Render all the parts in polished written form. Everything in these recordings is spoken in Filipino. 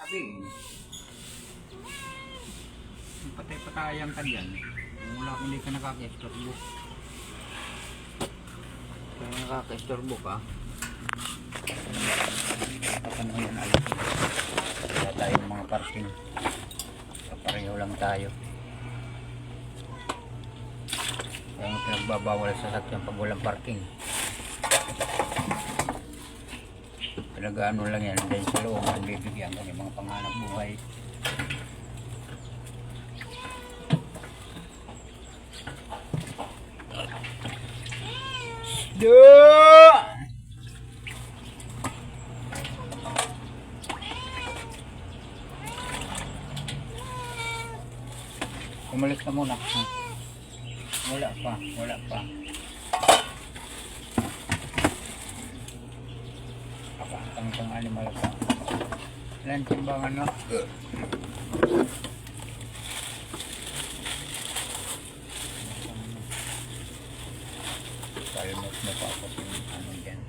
Sabi, patay-patayan ka dyan. Wala, hindi ka nakaka-istorbo. Kaya nakaka-istorbo ka. Paano yan alam? Wala tayong mga parking. Pareho lang tayo. Kaya pinagbabawal sa sasakyan pag walang parking. Pinag-ano lang yan. Dahil sa loob, hindi bigyan ka ng mga panganap buhay. Umalis ka muna. Wala pa. Pang animal pa. Ilan timbangan no? Kalimot mo pa ako yung ano dyan.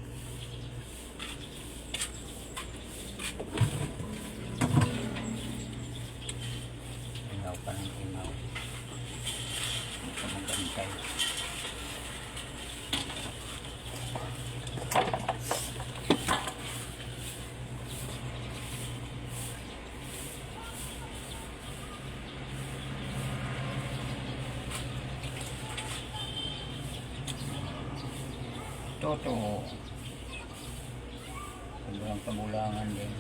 Inaw pa ng inaw. Ito mong gantay. Totoo. Sobrang kabulangan din.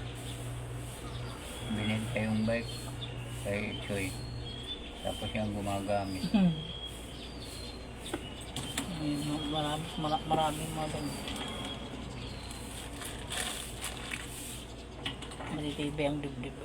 Binenta yung bike kay Choy. Tapos siyang gumagamit. Maraming mga matitibay ang dibdib.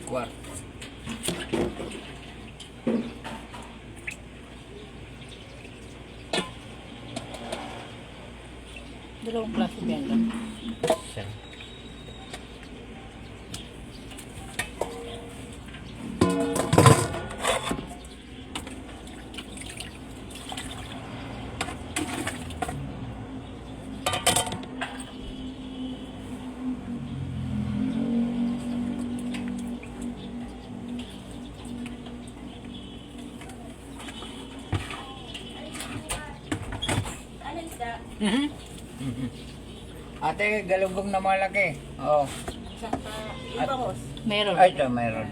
Kuat. Dalawang klase ba yan? Siya. Ate, galunggong na malaki. Oo. Meron. Ay, ito, mayroon.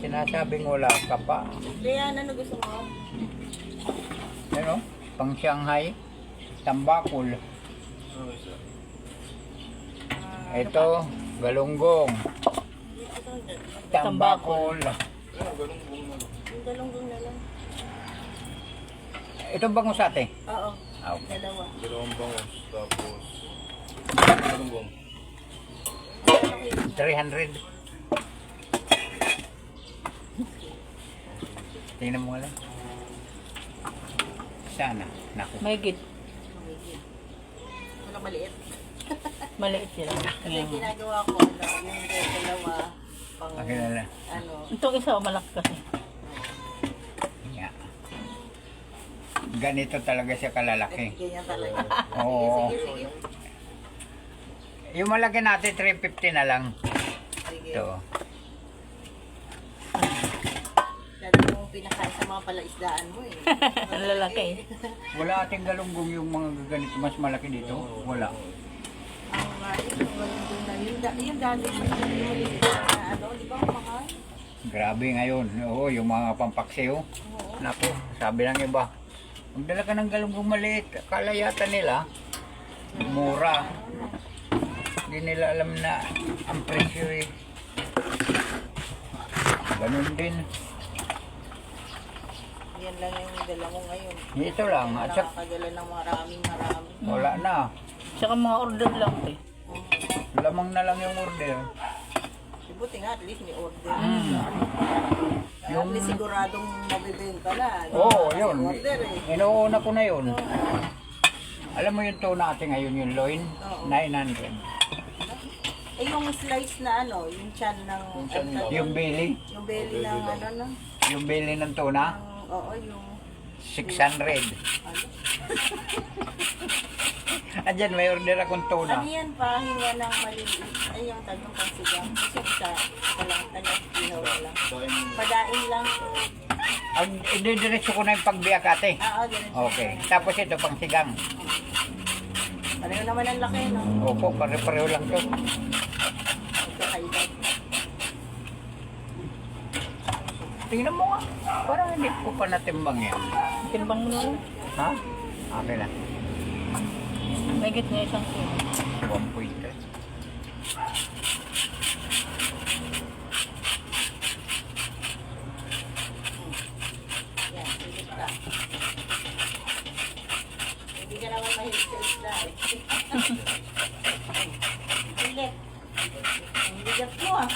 Sinasabing wala ka pa. Kaya ano gusto mo? Ano? Pang Shanghai. Tambakol. Ito, galunggong. Tambakol. Yung galunggong na lang. Ito bangus ate. Oo, Ah, okay. dalawa. Dalawang bangus, tapos galunggong. 300. Tingnan mo lang. Sana. Naku. Mahigit. Ano maliit? Maliit sila. Kasi ginagawa ko, yung dalawa, pang, Pakilala. ano, Itong isa malaki kasi. Yeah. Ganito talaga siya kalalaki. ganyan talaga. Oo. Sige, sige. Yung malaki natin, 350 na lang. Sige. Ito. Dati mong pinakain sa mga palaisdaan mo eh. Ang lalaki. Wala ating galunggong yung mga ganito, mas malaki dito. Wala. Ang yung galunggong na yun. Yung dati mo yung maliit na ano, di ba kumakain? Grabe ngayon. Oo, yung mga pampaksiw. Oo. Naku, sabi ng iba. Magdala ka ng galunggong maliit. Akala yata nila, mura. Hindi nila alam na ang presyo eh. Ganun din. Yan lang yung dala mo ngayon. Ito lang. At saka, Nakakadala ng maraming. wala na. Tsaka mga order lang eh. Lamang na lang yung order. Buti nga, at least may order. Yung... At least siguradong mabibenta na. Oo, Kasi yun. order eh. Inuuna ko na yun. Alam mo yung tuna natin ngayon, yung loin? Oo. 900. Eh yung slice na ano, yung chan ng... Yung belly? Yung belly ng ano no? Yung belly ng tuna? Oo, yung... 600. Andyan, may order akong Ano tuna. yan, pahinga ng maliliit. Ay, yung tagyong pangsigang. Kasi isa lang, tagyong pinaw lang. Padain lang. Ang didiretso ko na yung pagbiyak ate. Oo, ganun. Okay. Tapos ito, pang sigang. Pareho naman ang laki, no? Opo, pare-pareho lang to. Magkakaibag. Tingnan mo nga. Parang hindi ko pa natimbang yan. Timbang mo na lang. Ha? Okay lang. Megit niya isang kilo. 1 point. Yan, higit ka. Hindi ka naman mahilig sa isda eh. Hilit. Ang bigat mo ah.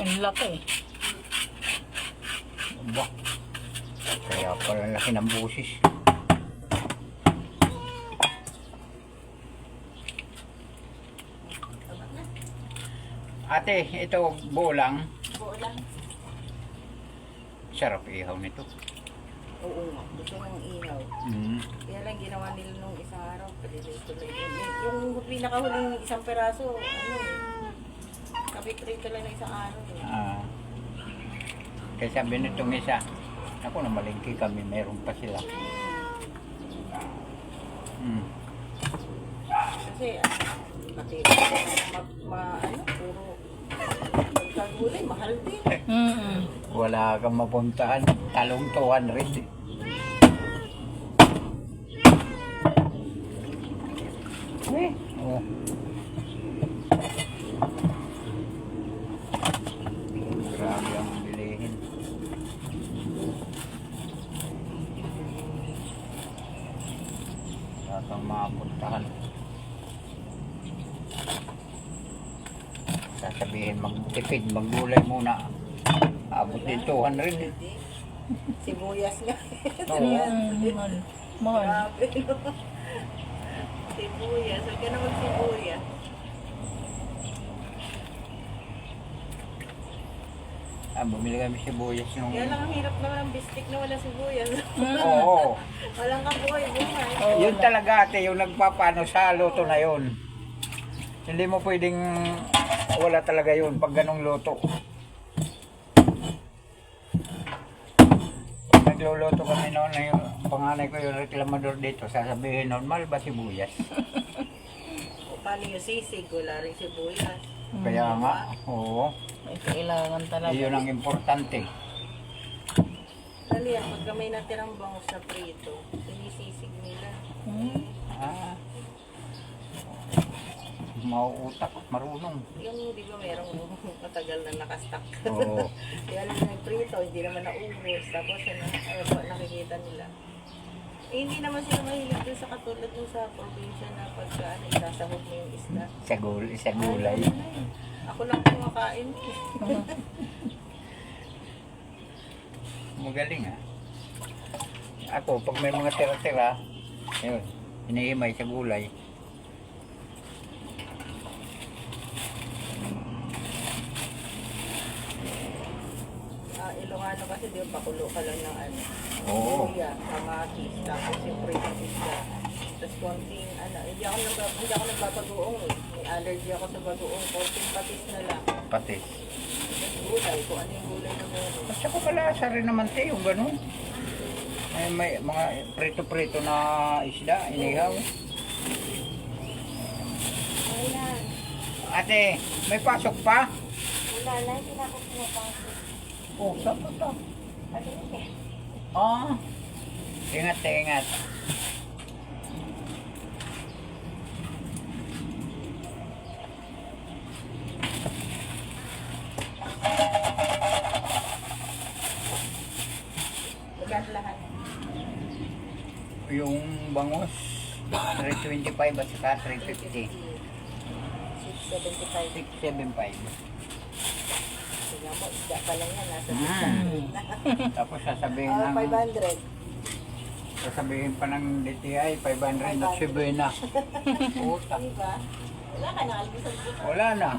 Ang laki eh. Ba? Kaya pala laki ng busis. Ate, ito bulang. Buo lang. Sarap ihaw nito. Oo nga, gusto ng ihaw. Mm. Kaya lang ginawa nila nung isang araw, tuloy. Yung pinakahuling isang peraso, ano eh, kapit-rito lang ng isang araw eh. Ah. Kaya sabi nitong isa, ako na malingki kami, meron pa sila. Mm. Kasi, pati, ano, puro, pagkagulay, mahal din. Wala kang mapuntahan, talong 200. Oh. Grabe ang bilihin. Wala kang mapuntahan. Sasabihin magtipid, maggulay muna. Abot din 200. Sibuyas nga. Oo. Mahal. Mahal. Grabe, no? Sibuyas, huwag ka na magsibuyas. Bumili kami sibuyas nung... Kaya lang ang hirap naman ang bistik na wala sibuyas. Oo. Walang kabuhay, buhay. Yun talaga ate, yung nagpapano sa luto na yun. Hindi mo pwedeng wala talaga yun pag ganong luto. Pag nagluluto kami noon, yung panganay ko yung reklamador dito, sasabihin normal ba sibuyas? O paano yung sisig, wala rin sibuyas. Kaya nga, oo. Ay, kailangan talaga. Yun ang importante. Dali yan, pagka may natirang bangus na prito, sinisisig nila. Ah. Mauutak, marunong. Yung di ba merong matagal na nakastock. Oo. Kaya lang yung prito, hindi naman naubos. Tapos nakikita nila. Eh, hindi naman sila mahilig dun sa katulad dun sa probinsya na pagka isasahog mo yung isda. Sa gulay. Ako lang kumakain. Magaling ah. Ako, pag may mga tira-tira, yun, hinihimay sa gulay. Ilocano kasi di ba pakulo ka lang ng ano. Oo. Luya, kamatis, tapos yung prito isda. Tapos konting ano, hindi ako nagbabagoong eh. May allergy ako sa bagoong, konting patis na lang. Patis. Tapos gulay, kung ano yung gulay na meron. At saka malasa rin naman tayo, yung ganun. May mga prito-prito na isda, inihaw. Wala. Ate, may pasok pa? Wala na, hindi na ako pinapasok. Oh, saan pa to? Ano eh? Oh, ingat. Lahat lahat. Yung bangus, 325 at saka 350. 675. 675. Tingnan mo, isda pa lang yan. Nasa Mm. 600. Tapos sasabihin Oh, ng 500. sasabihin pa ng DTI 500 na Cebuena. Puta. Diba? Wala ka na almusal dito. Wala na.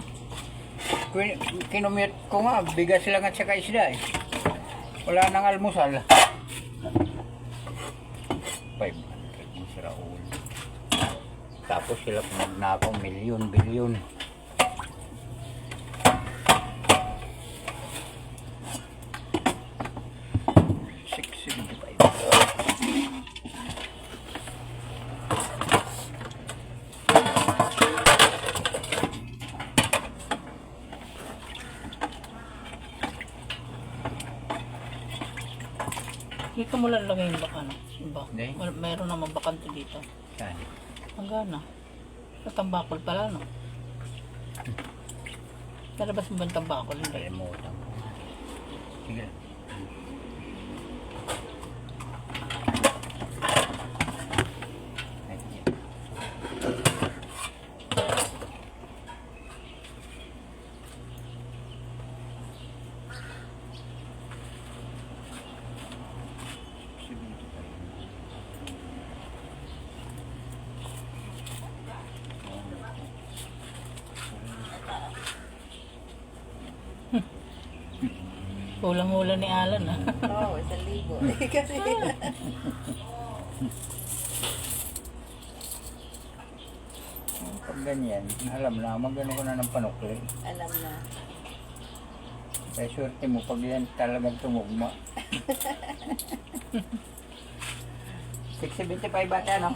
Kinumute ko nga, bigas lang at saka isda eh. Wala nang almusal. 500 mo si Raul. Tapos sila pumagnakaw, milyon, bilyon. Dito mo lang lagay yung baka, no? Iba. Hindi. Meron naman bakante dito. Saan? Hanggang na. Sa tambakol pala, no? Talabas mo ba yung tambakol? Hindi. Kalimutan ko. Sige lang. Kulang-ulang ni Alan, ah. Oo, 1,000. Kasi, Pag ganyan, alam na, magano ko na ng panukli. alam na. Kaya swerte mo, pag yan talagang tumugma. 675 bata, no?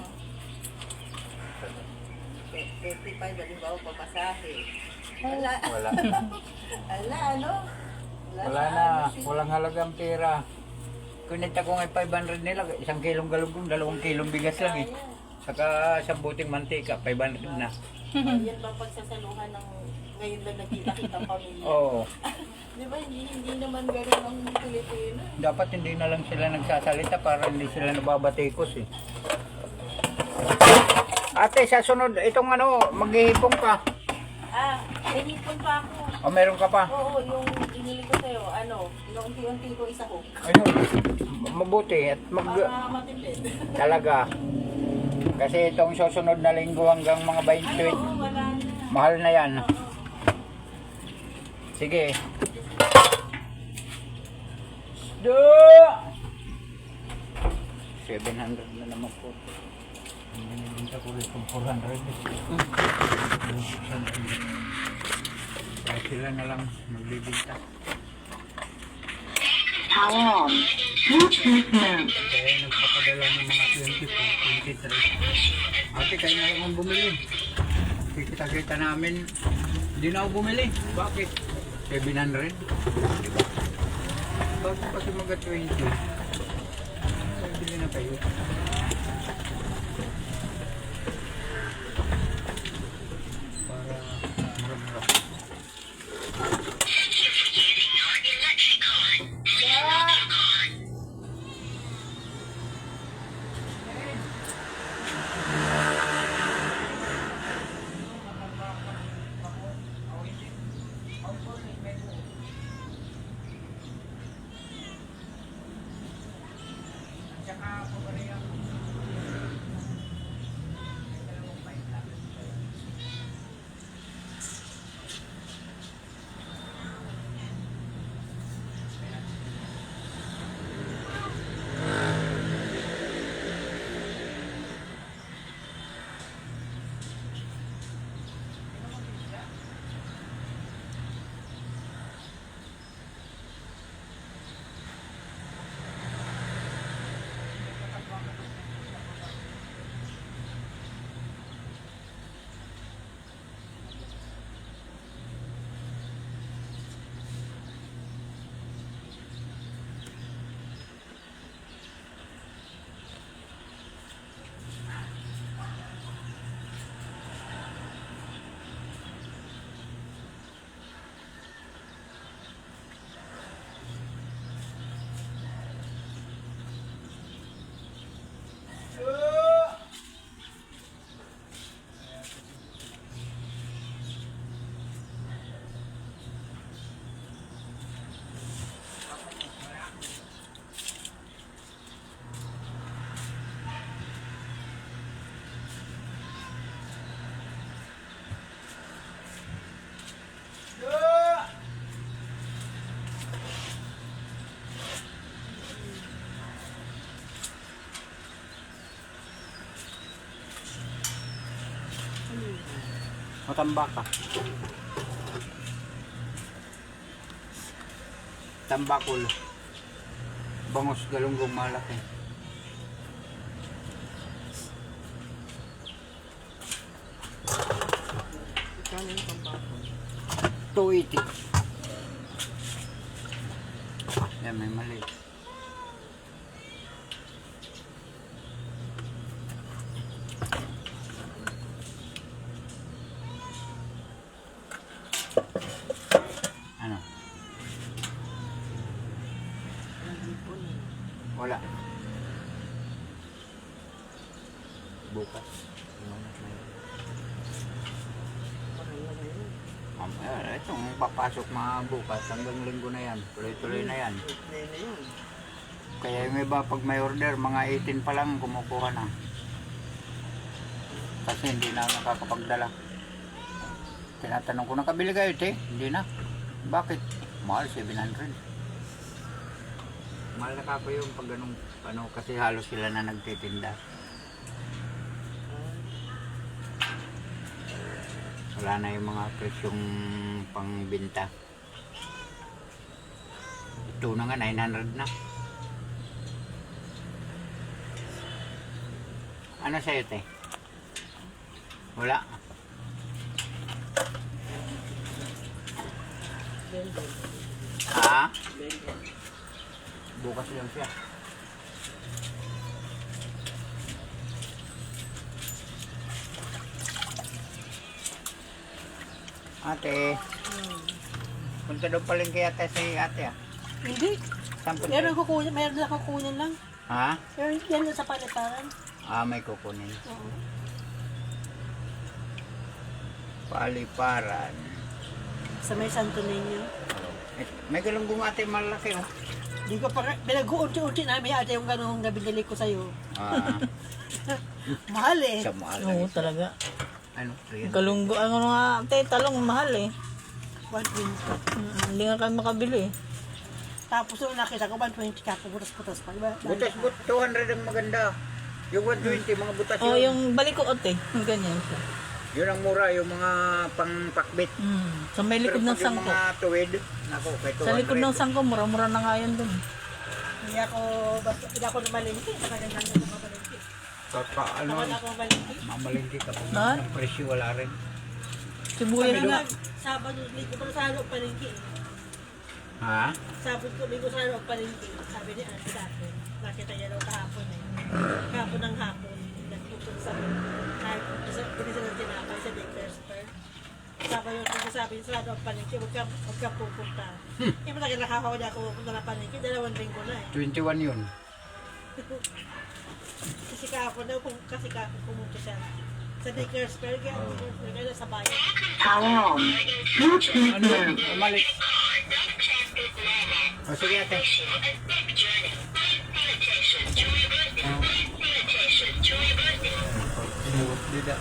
55, halimbawa, papasahe. Wala. Wala. Wala, ano? Wala na, walang halagang pera. Kunita ko nga 500 nila, 1 kilong galugong, 2 kilong bigas lang eh. Saka 1 buting mantika, 500 na. Yan ba pagsasaluhan ng ngayon lang nagkita-kita pamilya? Oo. Di ba, hindi naman gano'n ang Pilipino. Dapat hindi na lang sila nagsasalita para hindi sila nababatikos eh. Ate, sa sunod, itong ano, maghihipong ka. Ah, nahipon pa ako. O meron ka pa? Oo, yung inili ko sa'yo, ano, yung unti-unti ko isa ko. Ayun, mabuti at Para matipid. talaga. Kasi itong susunod na linggo hanggang mga 28, Oo, wala na. mahal na yan. Sige. Do! 700 na naman po. Hindi nabinta ko rin kung 400. Kaya sila na lang magbibinta. Power on. Bluetooth mode. Kaya nagpapadala ng mga 24, 23. Ate, kayo na lang ang bumili. Kita-kita namin. Hindi na ako bumili. Bakit? 700? Diba? Bakit kasi mga 20? Bili na kayo. Para mura-mura. Tsaka ako rin ang Matambaka. Tambakol. Bangos galunggong malaki. Kano yung pambako? 280. Yan, may mali. Ano? Wala. Bukas. Itong papasok mga bukas hanggang linggo na yan. Tuloy-tuloy na yan. Kaya yung iba pag may order, mga 18 pa lang kumukuha na. Kasi hindi na nakakapagdala. Tinatanong ko, nakabili kayo te? Hindi na. Bakit? Mahal, 700. Mahal na kapo yung pag ganun, ano, kasi halos sila na nagtitinda. Wala na yung mga presyong pangbinta. Ito na nga, 900 na. Ano sa'yo, te? Wala. Ha? Bukas lang siya. Ate. Punta daw palengke ate si ate ah. Hindi. Saan punta? Meron na kukunin lang. Ha? Pero yan sa paliparan. Ah, may kukunin. Oo. Paliparan. Sa may Santo Niño. May galunggong ate malaki oh. Hindi ko pa, pinag-uunti-unti namin ate yung ganun na binili ko sa'yo. Ah, Mahal eh. sa mahal. Oo, talaga. Ano? Ayan. Galunggo, ano nga, te, talong mahal eh. 120. Hindi nga kami makabili eh. Tapos yung nakita ko, 120 ka, butas-butas pa. Diba? Butas-but 200 ang maganda. Yung 120 mga butas Oh, yun. yung balikoot eh. Ganyan siya. Yun ang mura, yung mga pangpakbit. Sa may likod ng Pero pag yung sangko. mga tuwid, nako, kay 200. Sa likod ng sangko, mura-mura na nga yun dun. Hindi ako namalingki. Nakagandang na namalingki. Ano, Nakala ako namalingki. mamalingki ka po. Ha? Ang presyo wala rin. Sibuyas nga. Sabado, linggo pa sa loob palingki. Ha? Sabado, linggo sa loob palingki. Sabi ni Ate dati. Nakita niya daw kahapon eh. Kahapon ng hapon. Nagpupun sa pinisa ng tinapay sa Baker's Fair. Sabi sa loob palingki, huwag ka pupunta. Hindi mo nakakawa niya ako pupunta na palingki. 2 linggo na eh. 21 yun. Kasi kahapon daw, kasi kahapon pumunta siya. Sa Baker's Fair, kaya sa bayan. Power on. Bluetooth Ano? mode. Umalik. O sige ate. Dida.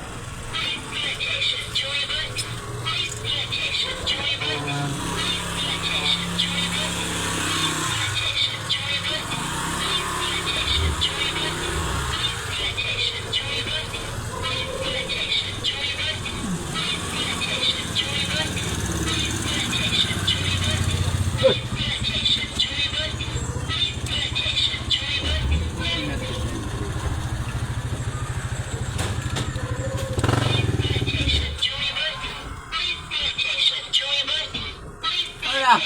Wala.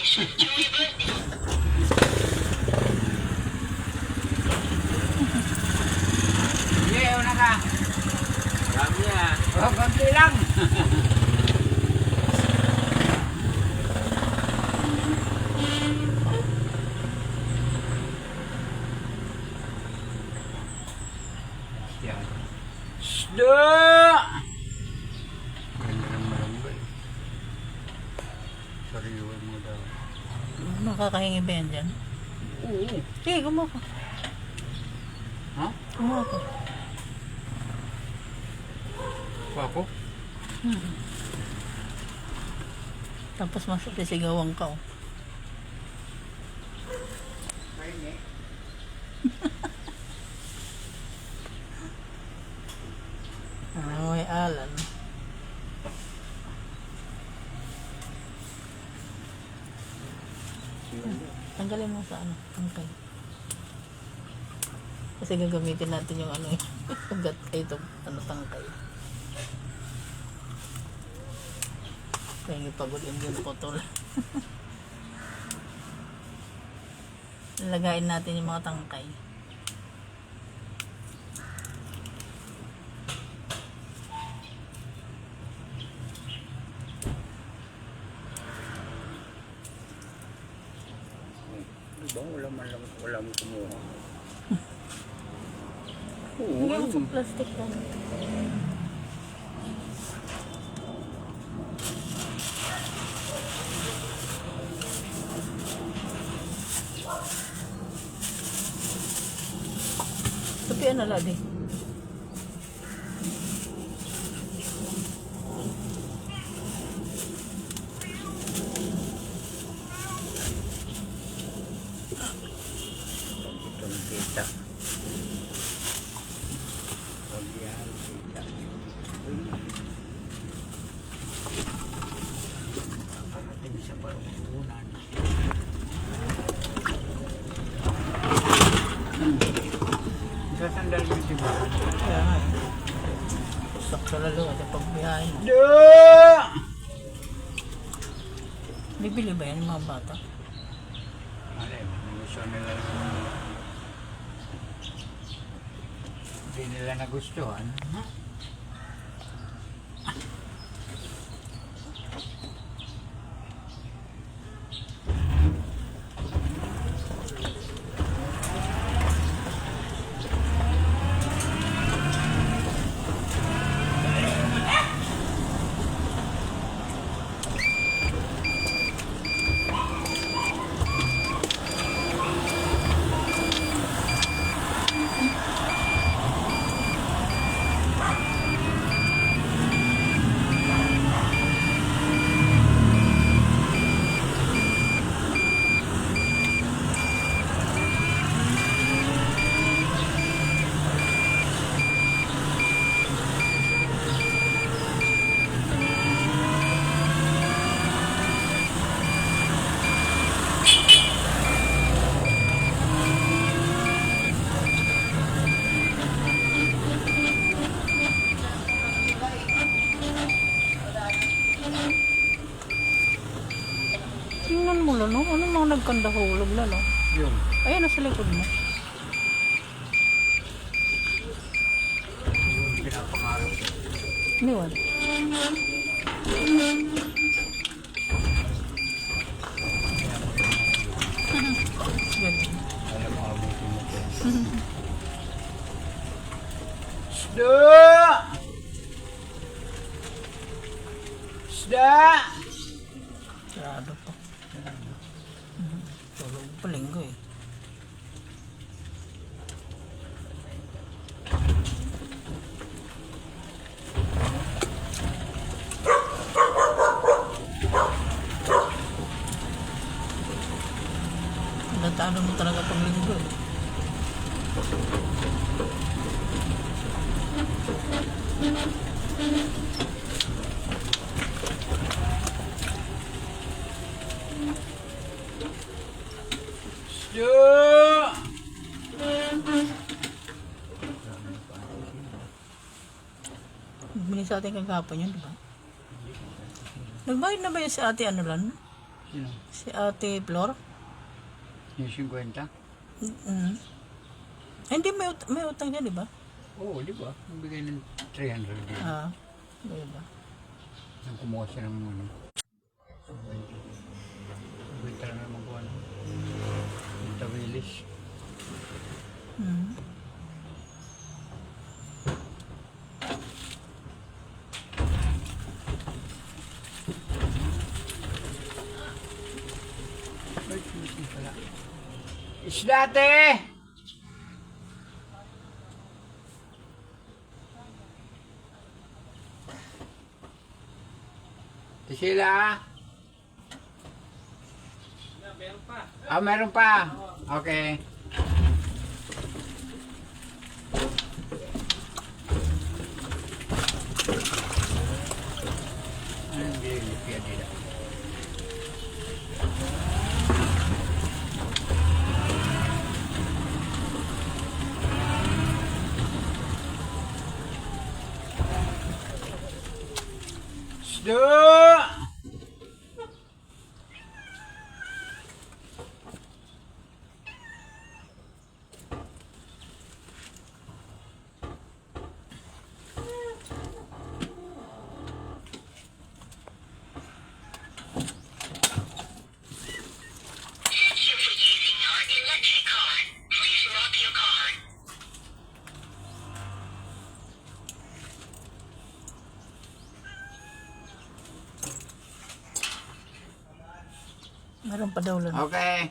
Sige, una ka. Dami ah. Oh, konti lang. Yan. Sda! Ganda ng malambay. Sariwan mo daw. Makakahingi ba yan dyan? Oo. Sige, kumuha ka. Ha? Kumuha ka. Ako? Tapos masasisigawan ka oh. May alan. Tanggalin mo sa ano. Okay. Kasi gagamitin natin yung ano eh. Ugat ito. Ano tangkay. Kaya ipagulin yung putol. Lagayin natin yung mga tangkay. Diba? Wala mo kumuha. Hindi mo sa plastic lang. Tapian na lagi. Itong kita. Huwag yan, kita. Ating sa parutunan. Sasandal mo si ba? Kaya nga eh. Sakto lalo at pagbiyahin. Bibili ba yan yung mga bata? Alay, gusto nila. Hindi nila nagustuhan. Tingnan mo lang, no? Anong mga nagkandahulog lang, no? Yung. Ayan, nasa likod mo. Yung pinapangarap ko. Iniwan. Ganun. Alam mo, abutin mo ko. Isda! Isda! Sarado pa. Tulog pa linggo eh. Natalo mo talaga pag linggo eh. Isda! Bili sa atin kagapon yun, di ba? Nagbayad na ba yun si ate ano lang? Sino? Si ate Flor? Yung 50? Mm. Hindi, may utang niya, di ba? Oo, di ba? Nagbigay ng 300 din. Ah, di ba? Nang kumuha siya ng ano. 50 na magawa ng tawilis. Mm. Ay, susi pala. Isda, ate! Sila? Meron pa. Ah, meron pa. Okay. Anong bilipya nila? Isda! Meron pa daw lang. Okay.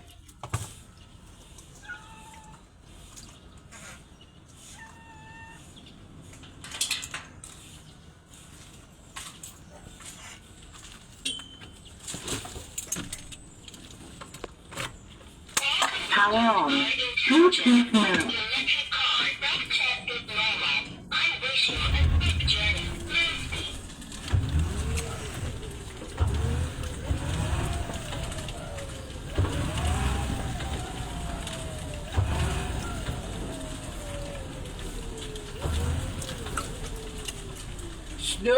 Power on. Bluetooth mode. Isda!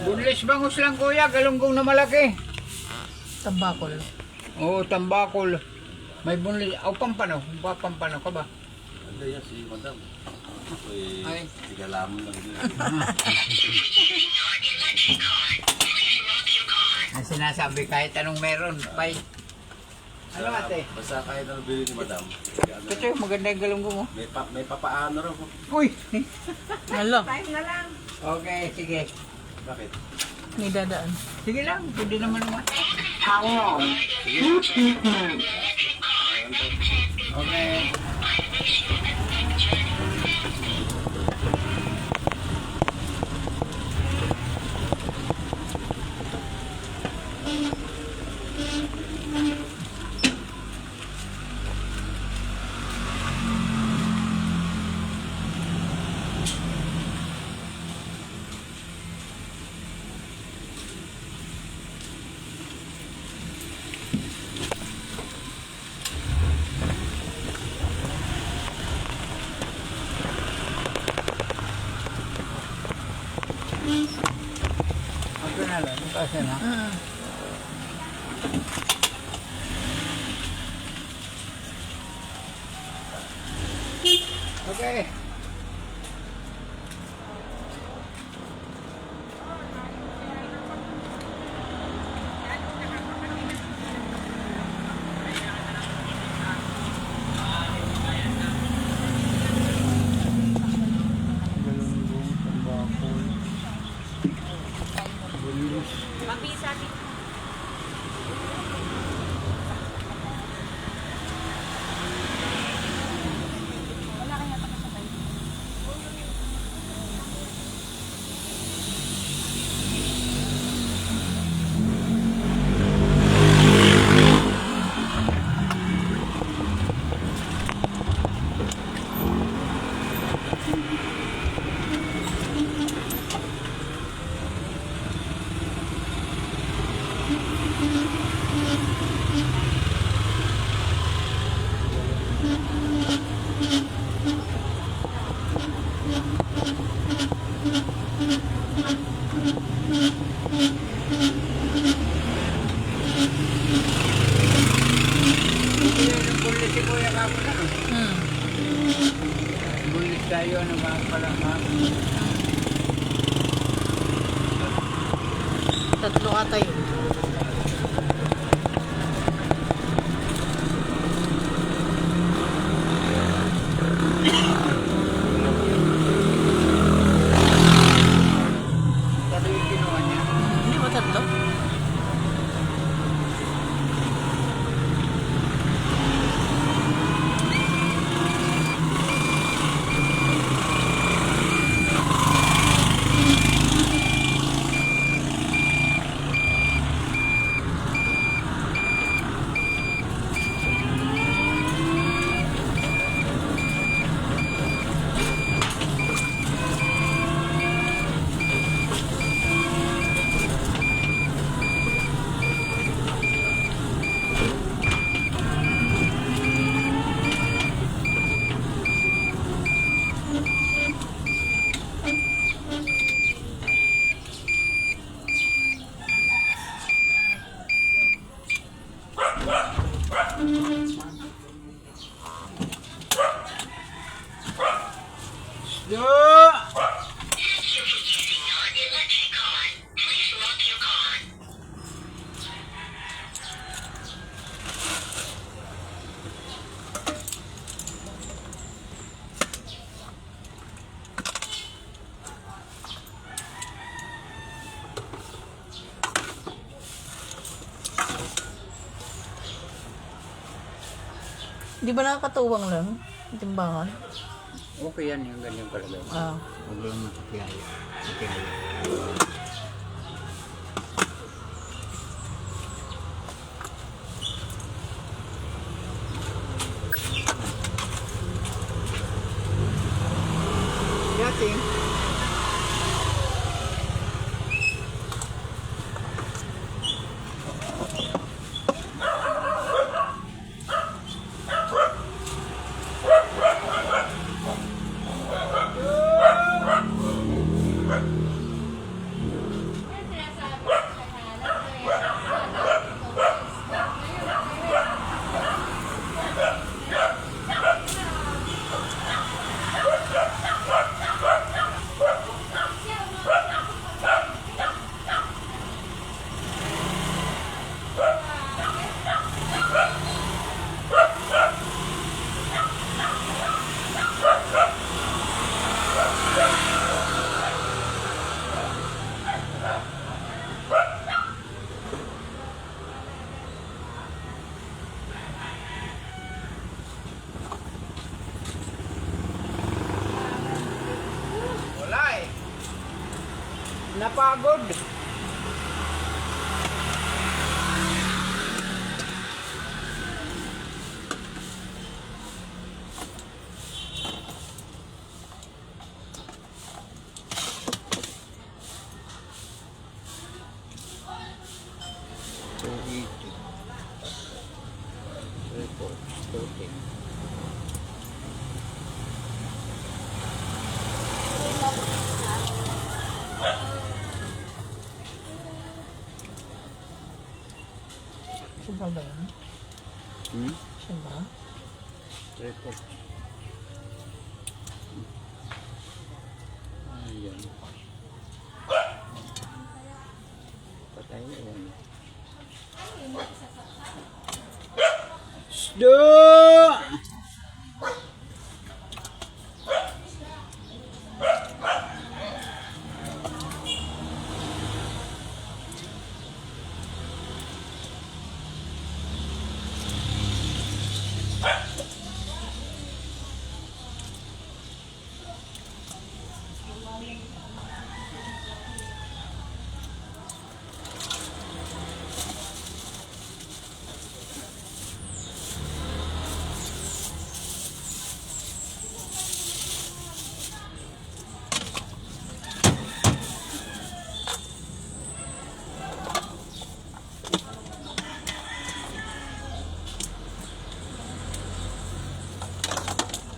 Bunlis bangus lang kuya, galunggong na malaki. Tambakol. Oo, tambakol. May bunlis. O, pampano. Pampano ka ba? Ano yan si Madam? Ay. Tigalaman lang din. Ang sinasabi kahit anong meron. Pay. Ano ate? Basta kahit ano bilhin ni Madam. Kasi maganda yung galunggong mo. May papaano raw. Uy! Hala, Okay, sige. Bakit? may dadaan. Sige lang, pwede naman naman. Power on. Bluetooth mode. Okay. Ako na lang, kasi na. Okay. Galunggong, tambakol. Bunlis. Bunlis si Kuya kapon na. Bunlis tayo, ano ba pala ha? Tatlo ata yun. Tatlo yung kinuha niya. Hindi ba tatlo? Di ba nakakatuwang lang? Timbangan? Okay yan yung ganyan kalagay. Ah. Huwag lang nakapiyaya. Nakapiyaya. Yating. Wala eh. Napagod. Siya ba yan? Hmm? Siya ba? Report. Ayan. Patay na yan. Sdo!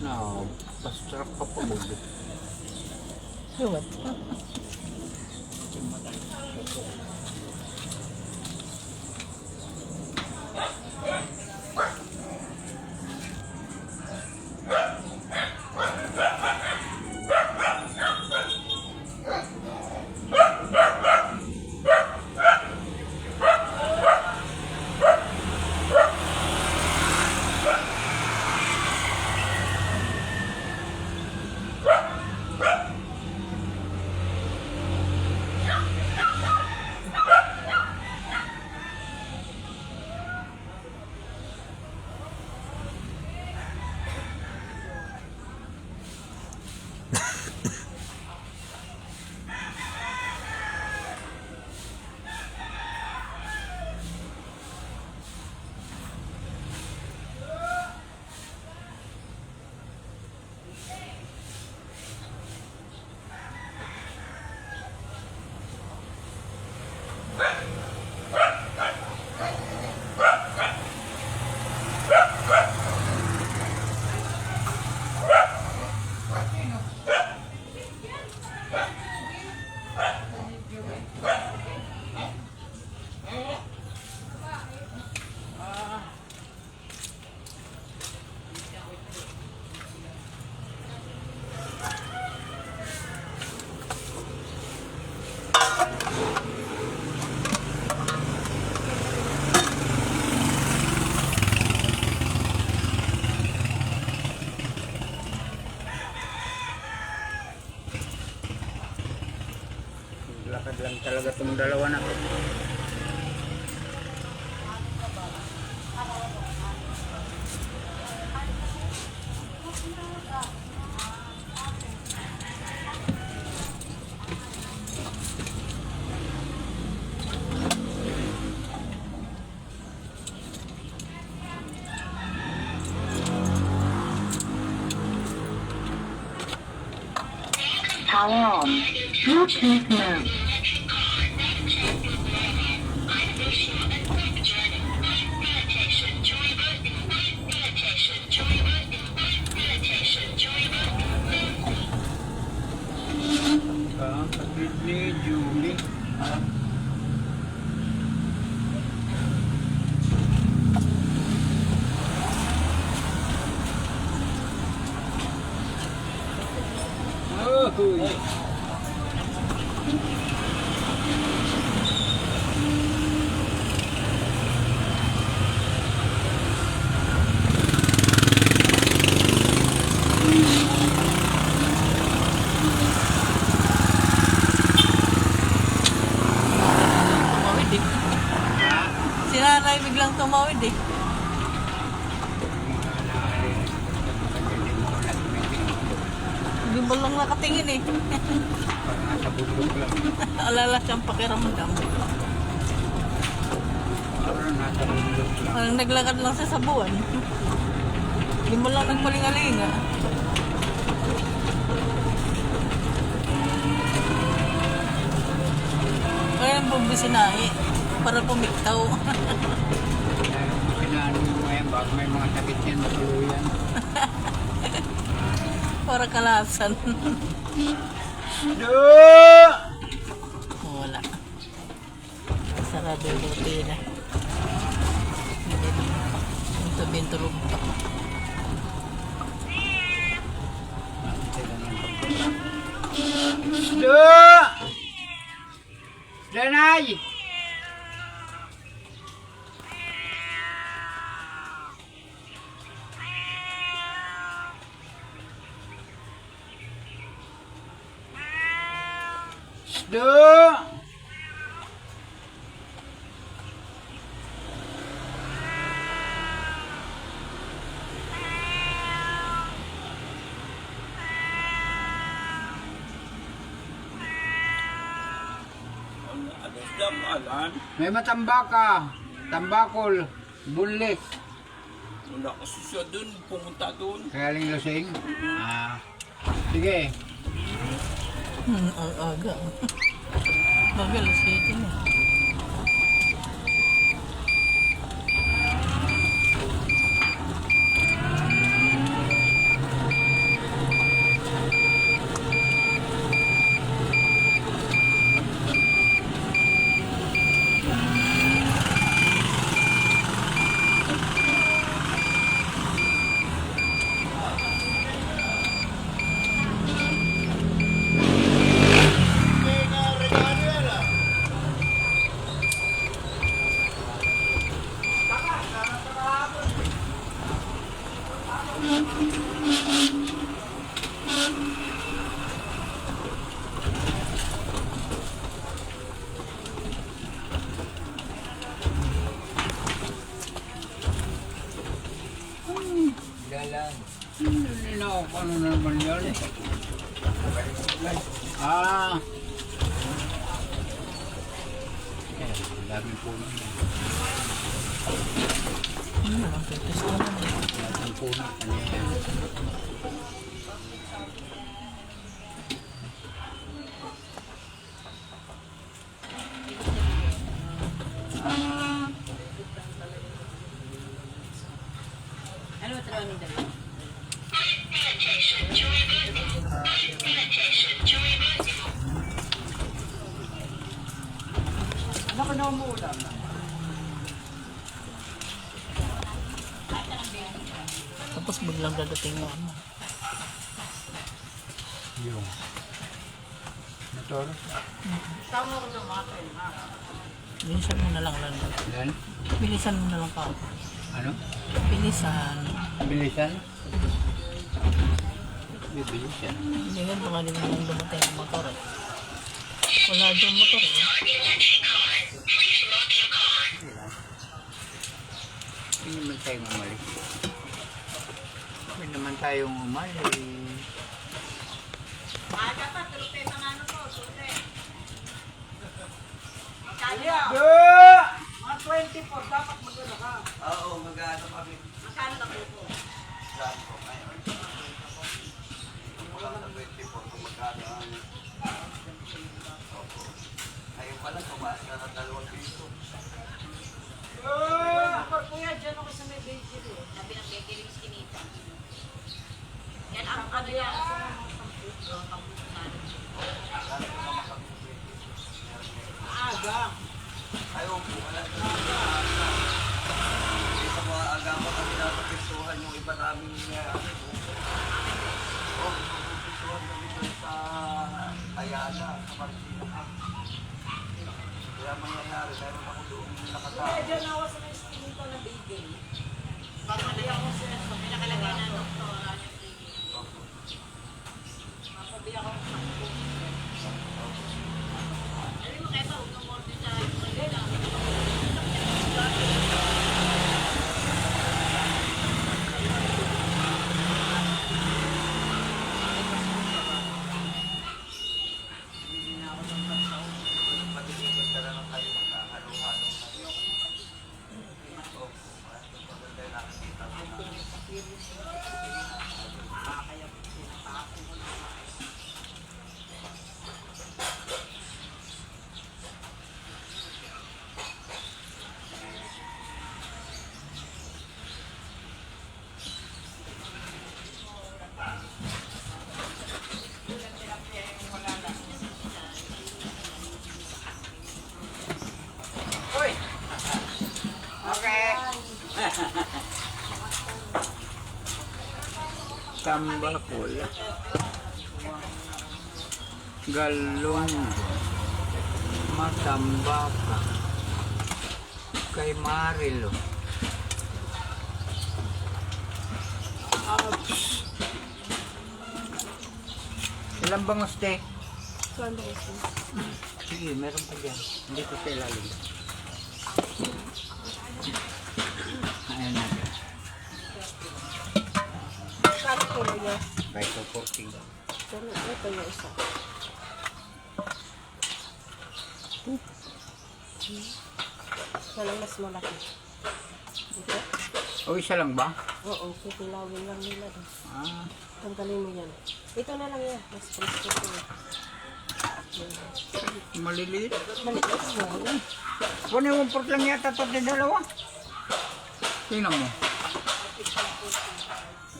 No, pasarap ka pa mo. Huwag. talaga itong dalawa na to. Power on. Bluetooth mode. Kapatid ni Julie. Oh, Tumawid eh. Si nanay biglang tumawid eh. Hindi mo lang nakatingin eh. nasa bundok lang. Alala siyang pakiramdam. Parang nasa bundok lang. Parang naglakad lang siya sa buwan. Hindi mo lang nagpalingalinga. Kaya ang bumbisinahi para pumiktaw. Pinano mo ngayon, baka may mga sakit yan, matuluyan. Para kalasan. Wala. Sarado yung rutina. Binto-binturog pa. Danay! Sdo! May matambaka, tambakol, bunlis. Wala kasi siya dun, pumunta dun. Kaya ling lusing. Sige. Ang aga. Bagal, city na. Ano naman yan? Ang dami po na. Ang pipis ko na eh. Ang po na. Ano trabaho ni David? Baka na umuulan. Tapos biglang dadating yung ano. Yung. Motor. Tama ko ng makin, ha? Bilisan mo na lang lang. Yan. Bilisan mo na lang pa. Ano? Bilisan. Bilisan? Bibilisan. Hindi nga baka din mo lang dumating ang motor eh. Wala dyan motor eh. Hindi naman tayong umalis. Hindi naman tayong umalis. Aga pa, tulog tayo mga ano po, tulog. Mga 24, dapat magano ka. Oo, mag-ano kami. Magkano ka po? Saan po ngayon? Wala na 24 kung magkano ang... Opo. Ngayon pala, tumaas na ng 2 piso. Kuya, dyan ako sa may bakery. Sabi ng bakery is kinita. Yan ang ano yan. Aga. Ayaw po, wala na. Hindi sa mga agama kami napapistuhan yung iba namin ano po. Oo, napapistuhan kami doon sa Ayala, sa Martina. Kaya mangyayari, meron ako doon nakatao. Kuya, dyan ako sa may kinita na bakery. Pagmali ako sa pinakalagay na doktor. Masabi ako sa Hindi mo kaya huwag mong order sa Matiligan ka na lang kayo magkahalo-halo kayo. Opo, maganda yung nakikita ko. Tambakol. Galong. Matambaka. Kay Marilo. Ilan bang uste? Sige, meron pa dyan. Hindi ko sa ilalim. Ayan na. Kano po niya? Kahit po 14. Ito yung isa. Walang mas malaki. Ito? O, isa lang ba? Oo, pipilawin lang nila doon. Ah, Tanggalin mo yan. Ito na lang yan. Mas presko ko. maliliit. Maliit mo. Kung yung port lang yata ito na dalawa. Tingnan mo.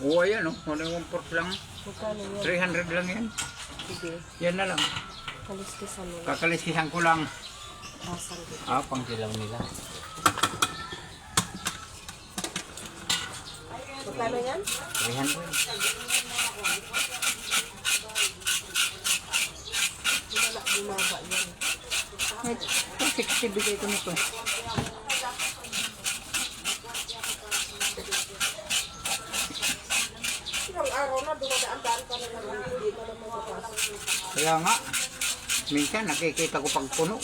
Oo, ayan o. Kung yung port lang. Magkano yan? 300 lang yan. Sige. Yan na lang. Kaliskisan mo. Kakalisihan ko lang. Basang dito. Ah, pang silaw nila. Magkano yan? 300. Wala, bumaba yan. Ay, 60 bigay ko nito. Ilang araw na, dumadaan-daan ka na lang. Hindi ka na mapapasok. Kaya nga, minsan nakikita ko pag puno,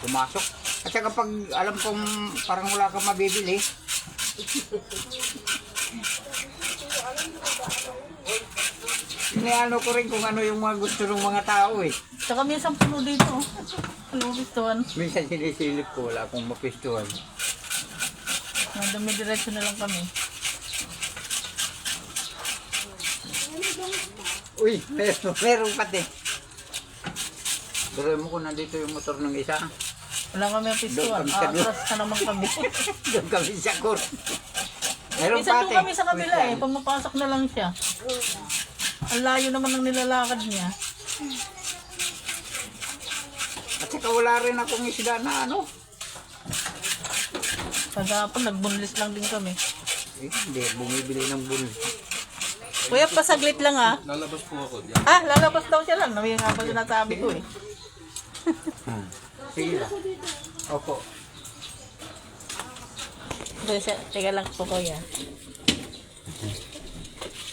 pumasok. At saka pag alam kong parang wala kang mabibili, iniano ko rin kung ano yung mga gusto ng mga tao eh. Tsaka minsan puno dito. Ano gustuhan? Minsan sinisilip ko, wala akong mapistuhan. Dumi-diretso na lang kami. Uy, meron pati. Pero mo kung nandito yung motor ng isa, Wala kami ang pistuan. Doon kami sa dulo. Atras na naman kami. doon kami sa court. Meron Minsan pati. doon kami sa kabila Wait eh. lang. Pumapasok na lang siya. Ang layo naman ng nilalakad niya. At saka wala rin akong isda na ano. Kagapon, nagbunlis lang din kami. Eh, hindi, bumibili ng bull. Kuya, pasaglit lang ah. Lalabas po ako. Ah, lalabas daw siya lang. Namin nga pa sinasabi ko eh. Sige lang. Opo. Teka lang po kuya.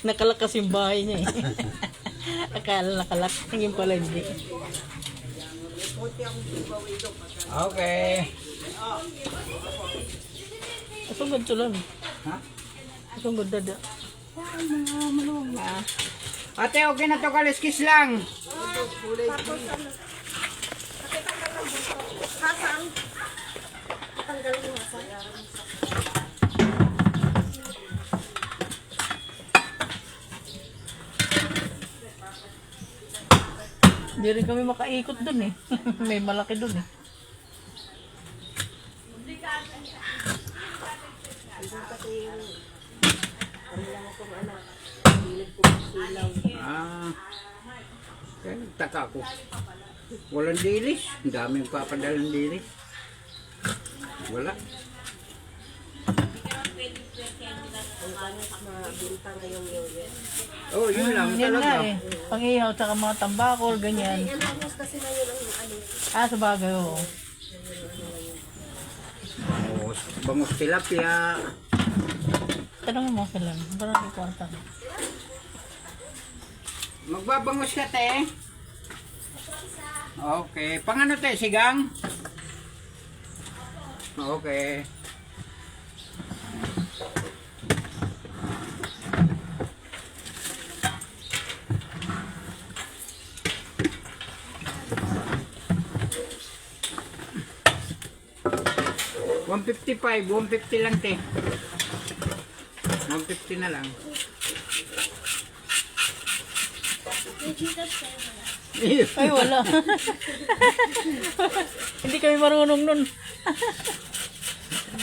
Nakalakas yung bahay niya eh. Akala nakalak. Yung pala hindi. Okay. Kasugod tulan. Ha? Kasugod dada. Ate, okay na to, kaliskis lang. Tapos ano? Hasang. Tanggalin yung hasang. Hindi rin kami makaikot dun eh. May malaki dun eh. Ah. Kaya nagtaka ko. Walang dilis. Ang daming papadalang dilis. Wala. Oh, yun lang Yan nga talaga. eh. Pang-ihaw tsaka mga tambakol, ganyan. Ah, sa bagay, oo. Oh, bangus tilapia. Tanongin mo sila. Parang may kwarta. Magbabangus ka, te. Okay. Pang ano, te? Sigang? Okay. $155, $150 lang, te. 150 na lang. Ay, wala. Hindi kami marunong nun.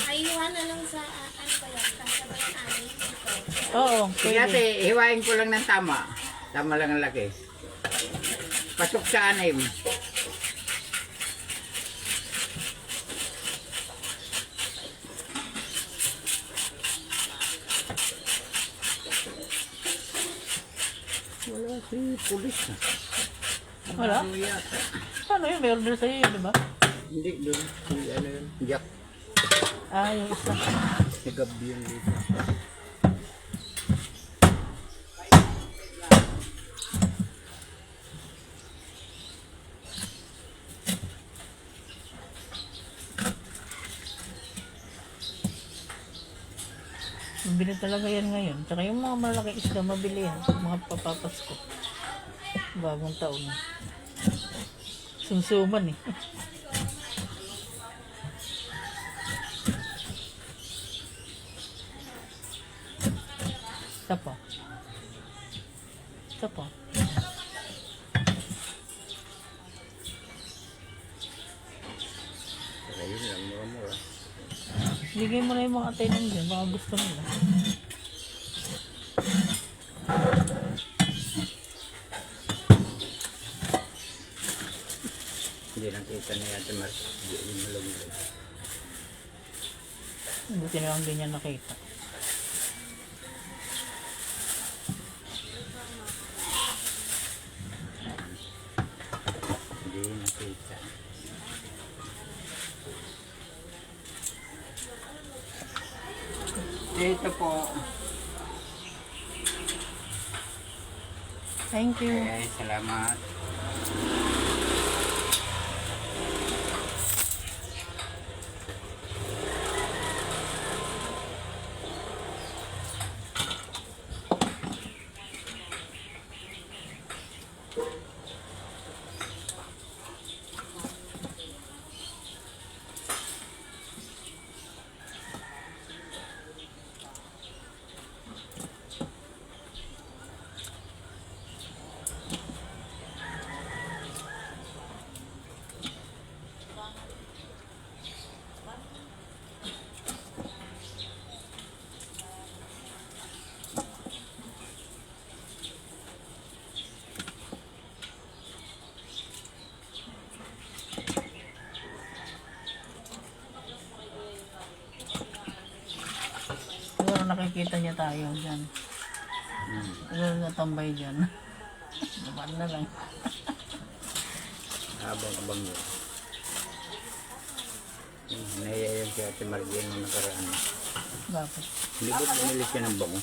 Ayuhan na lang sa ano ba yan? Kasabay ng amin. Oo, Sige, pwede. ate, hiwain ko lang ng tama. Tama lang ang laki. Pasok sa anim. Wala si pulis na. Wala? Ano yata? Paano yun? May order sa'yo yun, di ba? Hindi, doon. Si ano yun? Jack. Ah, yung isa. Si Gabi yun dito. Mabili talaga yan ngayon. Tsaka yung mga malaking isda, mabili yan. Pag mga papapasko. Bagong taon. Sumsuman eh. Isa pa. Isa pa. Saka yun lang, mura-mura. Bigay mo na yung mga atay dyan. Baka gusto nila. Hindi nakita na yata Mark. Hindi yung malagay. Buti na lang din niya nakita. Hindi nakita. Ito po. Thank you. Okay, salamat. Siguro nakikita niya tayo dyan. Siguro natambay dyan. Naman na lang. Abang-abang yun. Naiyayan si Ate Margien nung nakaraan. Bakit? Hindi ko bumili siya ng bango.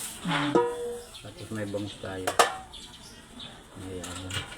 Tapos may bangus tayo. Ayan.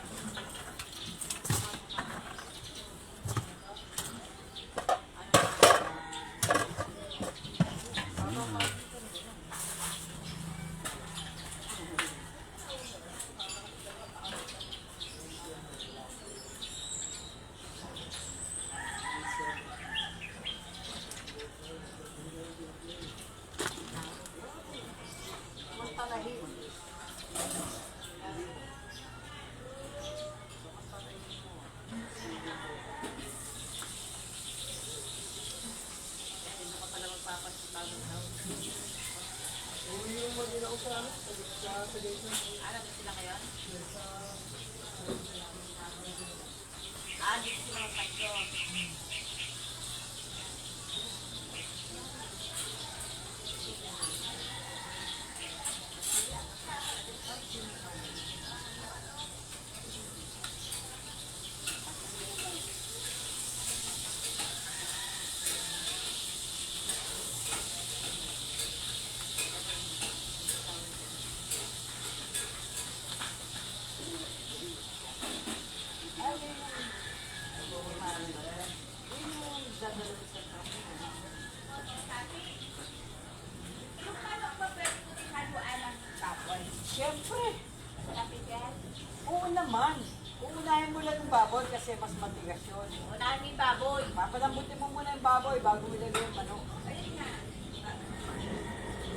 Siyempre. Oo naman. Uunahin mo lang yung baboy kasi mas matigas yun. Unahin mo yung baboy. Papalambutin mo muna yung baboy bago mo ilagay yung manok.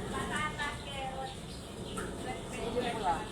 Patatas, carrot, Sige mo lang.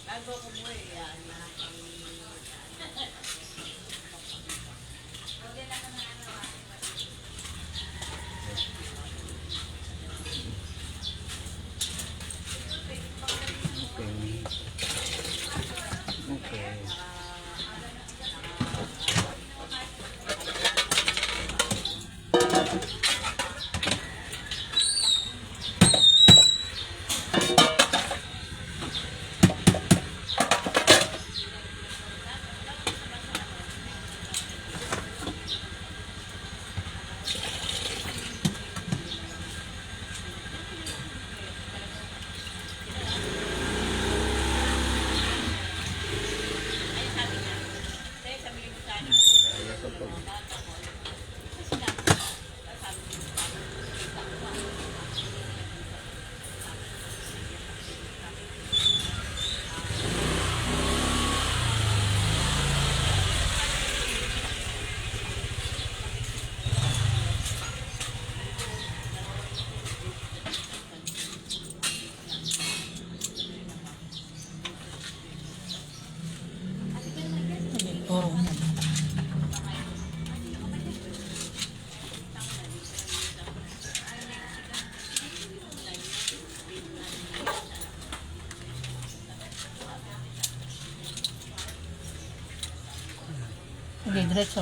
Bago ko mo yan, lahat ang Okay. Okay. Turo mo. Hindi, diretso.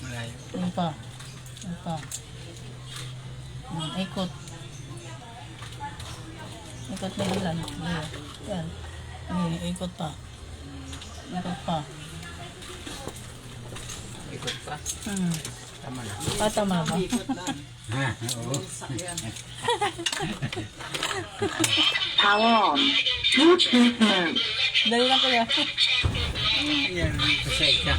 Malayo. Yan pa. Yan pa. Ikot. Ikot na ilan. Yan. Ikot pa. Ikot pa. Ikot pa. Hmm. Tama na. Tama ba? Ikot lang. Ha, oo. Sakyan. Power on. Bluetooth mode. Dali lang kuya. Ayan, pasensya.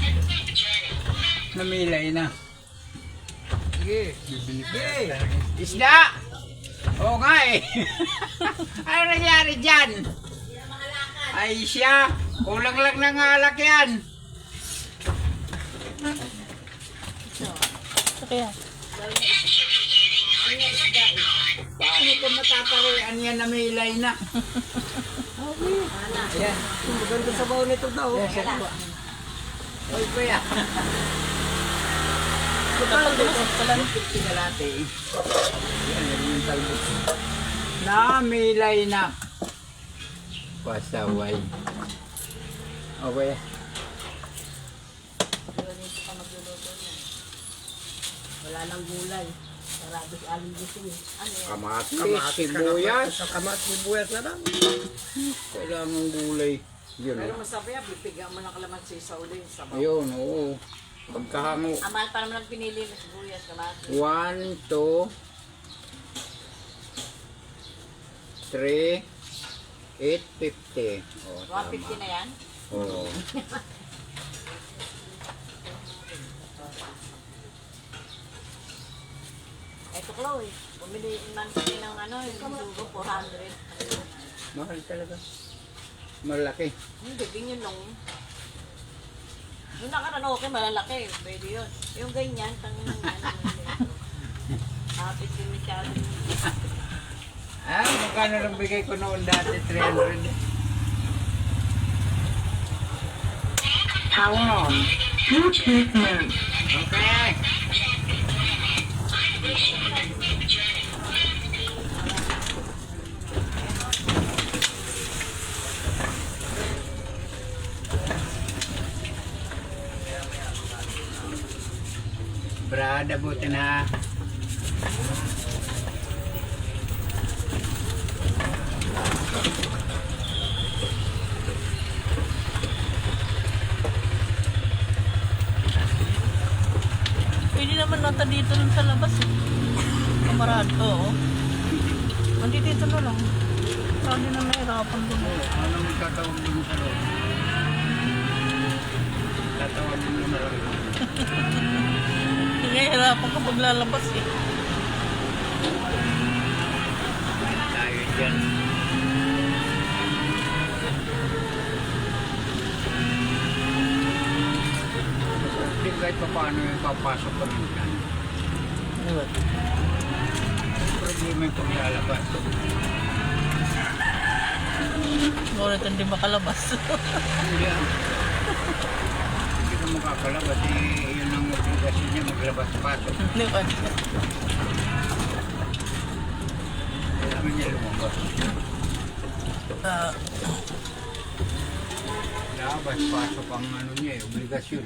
Namilay na. Sige, bibili ko. Isda! Oo nga eh. Ano nangyari dyan? Ay siya, kulang lang ng alak yan. So, kaya, Paano ko matatarian yan namilay na? Ayan. Maganda sa baon nito daw. Oy, kuya. Pinalate eh. Yan, yan yung talbos. Namilay na. Pasaway. Okay. Wala nang gulay. Sarado si Aling Gising. Ano yan? Kamatis, sibuyas. Sa kamat sibuyas na lang. Kailangan gulay. Yun. Pero masabi yan, bibigyan mo ng kalamansi sa uli. Sa baon. Ayun, oo. Pagkahango. Amal pa naman ang pinili ng sibuyas. Kamatis. 1, 2, 3, 850. Oh, 150 na yan. Oo. Eto, Chloe. Bumili man kami ng ano, yung sugo, 400. Mahal talaga. Malaki. Hindi, ganyan lang. Yung nakaraan okay, malalaki. Pwede yun. Yung ganyan, tangin ng ano. Hapit yung masyado. Ah, magkano lang bigay ko noon dati? 300. Power on. Bluetooth mode. Okay. Brada, buti na. pwede naman nata dito lang sa labas eh. Kamarad, oo. Hindi dito na lang. Sabi na nahirapan doon. Ano may tatawag din sa loob? Tatawag din mo na lang. Nahihirapan ka pag lalabas eh. Tayo dyan. Hindi kahit pa paano yung papasok ka rin dyan. Ano ba? Problema yung paglalabas. Ngunit hindi makalabas. Hindi ah. Hindi ka makakalabas. Yun ang obligasyon niya maglabas-pasok. Hindi ba? Kailangan niya lumabas. Ah, Labas-pasok ang ano niya, obligasyon.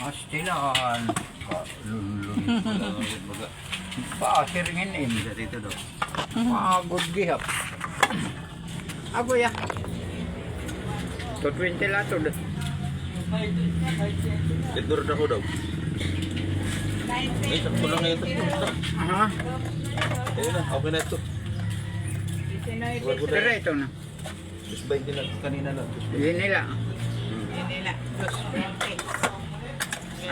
Mastilan. Ba, siringin in. Dito daw. Pagod gihap. Ako ya. 220 lato dah. Tidur ako daw. Eh, sakto lang ito. Aha. Ayun na, okay na ito. Pero ito na. Just 20 lang kanina na. Yun nila. Yun nila. 220.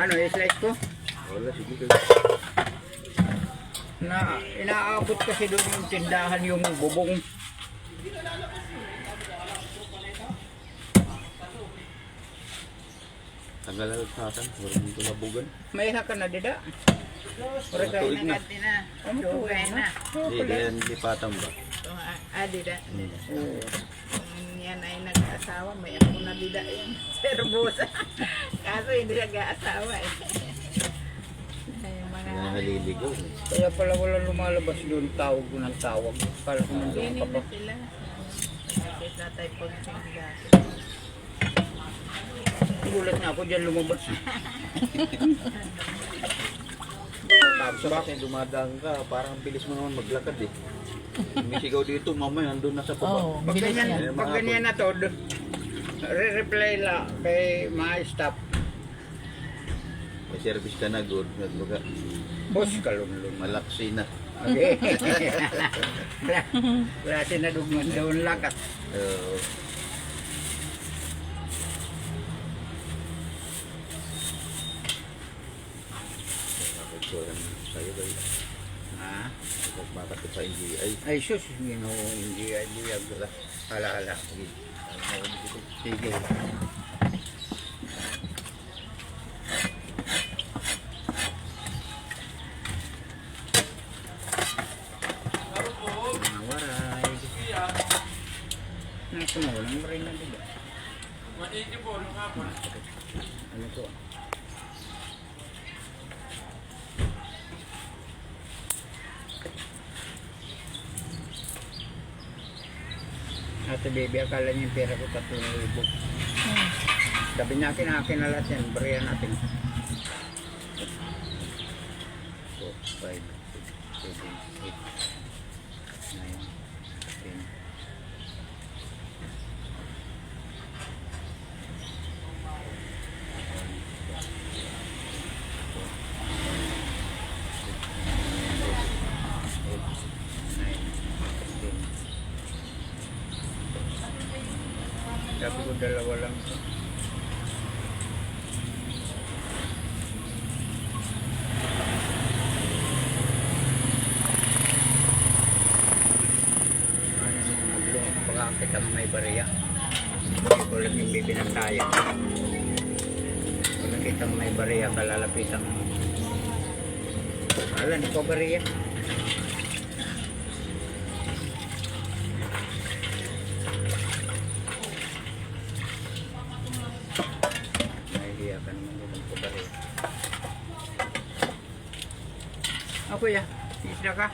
Ano, i-slice ko? Wala, sige kayo. Na inaabot kasi doon yung tindahan yung bubong. Tagal na sa akin, wala dito nabugan. May ka na dida. Ora ka Tuig na. Naganti na. Dugay na. Hindi, kaya lipatan ba? Dida. Yan ay nag-asawa. May ako na dida yan. Serbosa. Kaso hindi nag-aasawa eh. Ay, mga... Mga naliligaw. Kaya pala wala lumalabas doon tawag ko ng tawag. Kala ko nandun Hindi ka pa. na sila. Nakit na tayo pag-sing dati. Gulat nga ako dyan lumabas. Tapos bakit dumadaan ka, parang bilis mo naman maglakad eh. Umisigaw dito, mamaya nandun na sa Oo, baba. Pag bilis ganyan, yan. pag ganyan na to, re-reply la kay mga staff. May service ka na, good. Nagbaga, Boss, kalunlun. malaksi na. Okay. Klase na dugman doon lakat. Sa'yo ba yun? Ha? Magmakatid sa NGI. Ay sus, ginoo, hindi agla. Ala. Sige. Nawaray. Nasa mo, walang rin na dito. Ano to? Ate baby, akala niya yung pera ko 3,000. Sabi niya akin na lahat yan, bariyan natin. 4, 5, 6, 7, 8, 9, 10. Sabi ko dalawa lang. Pagkakit ang may bariya. Hindi ko lang yung bibinantayan. Kung nakita ang may bariya, kalalapitan mo. Alam ko bariya. Nahihiya ka naman yung ko bariya. Ako ya, isda ka.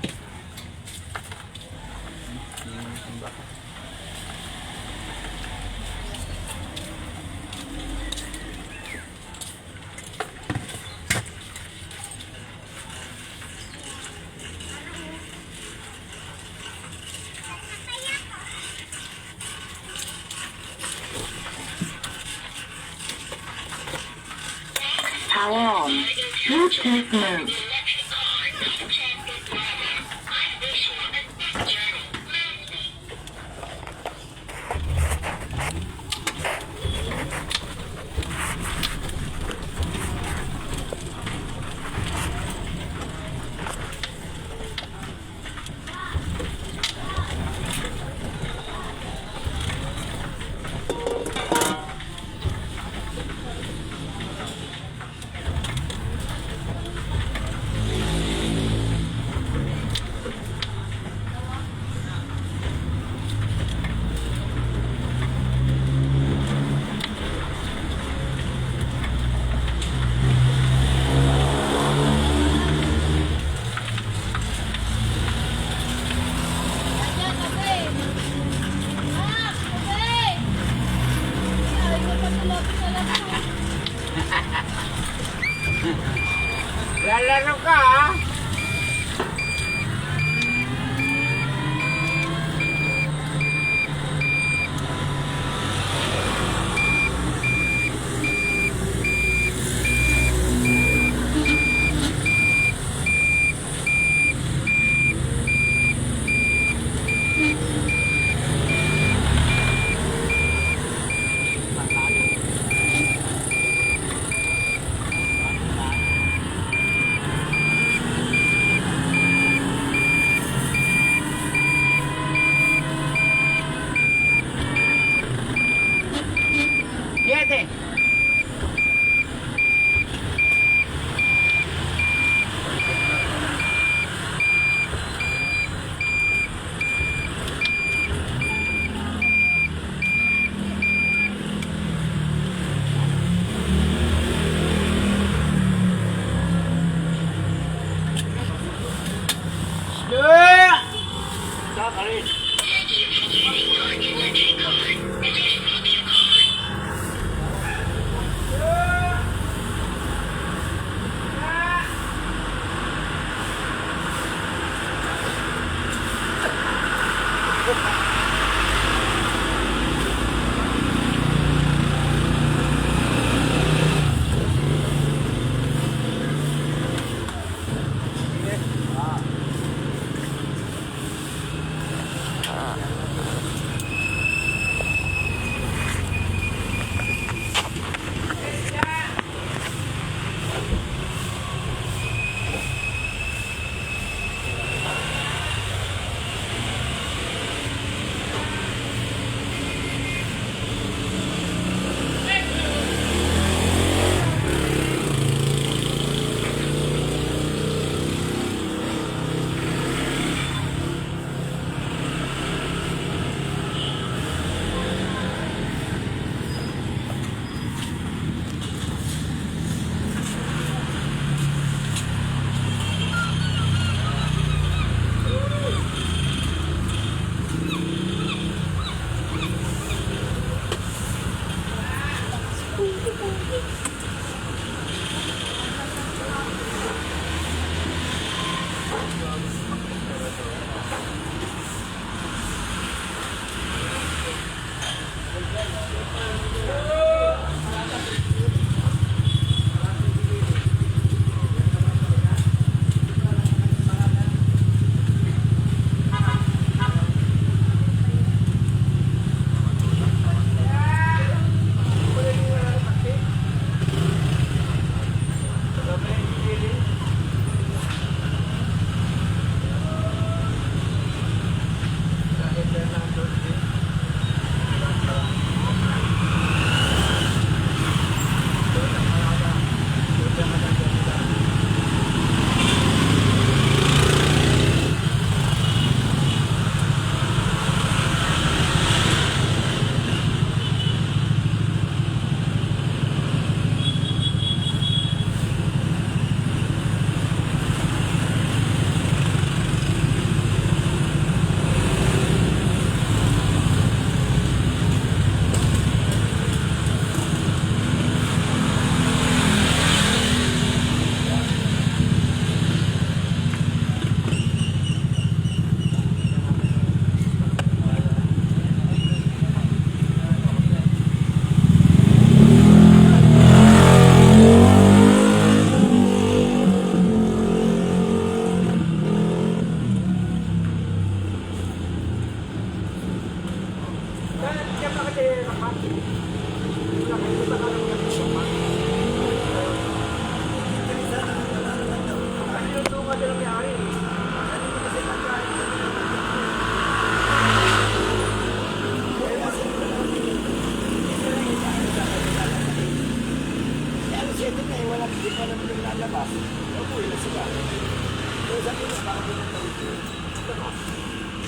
Power on. Bluetooth mode. Lalaro ka ha? Siete.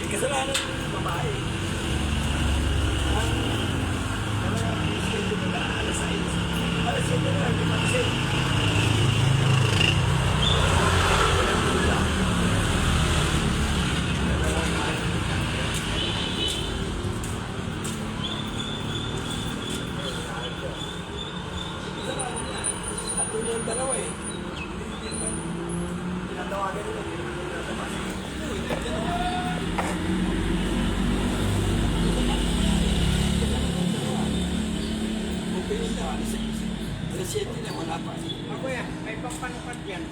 Kasalanan ng babae. Alas 7 na lang, di ba kasi? At yung dalawa eh. Tinatawagan nila, nasa base. Okay na, alas 7 na, wala pa. Ako yan, may pampanukat yan.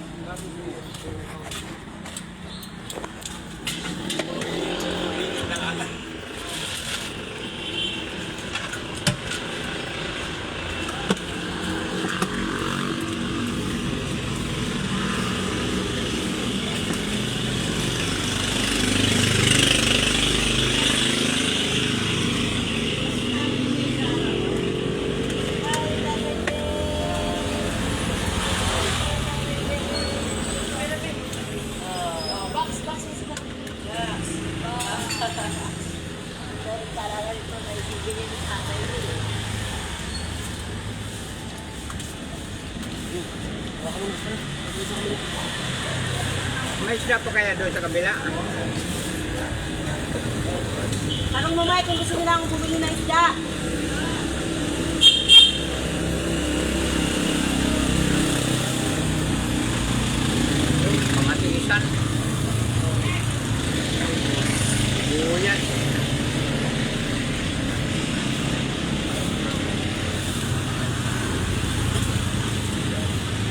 May isda pa kaya doon sa kabila? Tanong mo, Mike, kung gusto nila akong bumili ng isda.